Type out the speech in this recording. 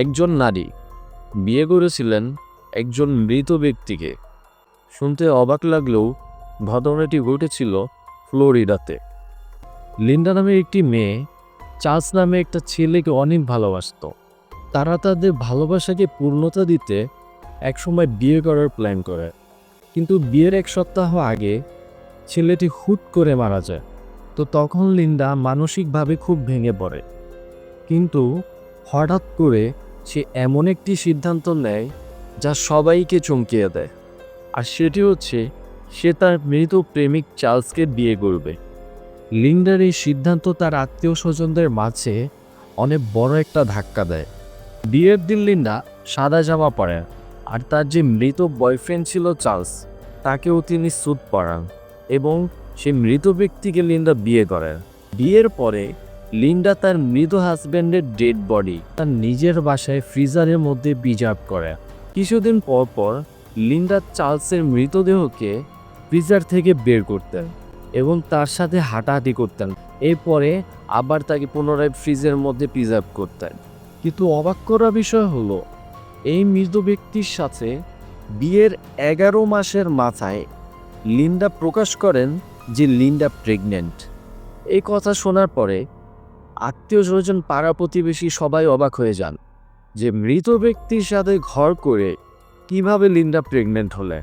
একজন নারী বিয়ে করেছিলেন একজন মৃত ব্যক্তিকে। শুনতে অবাক লাগলেও ঘটনাটি ঘটেছিল ফ্লোরিডাতে। লিন্ডা নামে একটি মেয়ে চার্লস নামে একটা ছেলেকে অনেক ভালোবাসত। তারা তাদের ভালোবাসাকে পূর্ণতা দিতে একসময় বিয়ে করার প্ল্যান করে, কিন্তু বিয়ের 1 সপ্তাহ আগে ছেলেটি হুট করে মারা যায়। তো তখন লিন্ডা মানসিকভাবে খুব ভেঙে পড়ে, কিন্তু হঠাৎ করে সে এমন একটি সিদ্ধান্ত নেয় যা সবাইকে চমকিয়ে দেয়। আর সেটি হচ্ছে সে তার মৃত প্রেমিক চার্লসকে বিয়ে করবে। লিন্ডার এই সিদ্ধান্ত তার আত্মীয় স্বজনদের মাঝে অনেক বড় একটা ধাক্কা দেয়। বিয়ের দিন লিন্ডা সাদা জামা পরেন, আর তার যে মৃত বয়ফ্রেন্ড ছিল চার্লস, তাকেও তিনি স্যুট পরান এবং সে মৃত ব্যক্তিকে লিন্ডা বিয়ে করেন। বিয়ের পরে লিন্ডা তার মৃত হাজব্যান্ডের ডেড বডি তার নিজের বাসায় ফ্রিজারের মধ্যে প্রিজার্ভ করে। কিছুদিন পর পর লিন্ডা চার্লসের মৃতদেহকে ফ্রিজার থেকে বের করতেন এবং তার সাথে হাঁটাহাঁটি করতেন। এরপরে আবার তাকে পুনরায় ফ্রিজের মধ্যে প্রিজার্ভ করতেন। কিন্তু অবাক করা বিষয় হলো, এই মৃত ব্যক্তির সাথে বিয়ের 11 মাসের মাথায় লিন্ডা প্রকাশ করেন যে লিন্ডা প্রেগনেন্ট। এই কথা শোনার পরে আত্মীয় স্বজন, পাড়া প্রতিবেশী সবাই অবাক হয়ে যান যে মৃত ব্যক্তির সাথে ঘর করে কিভাবে লিন্ডা প্রেগনেন্ট হলে।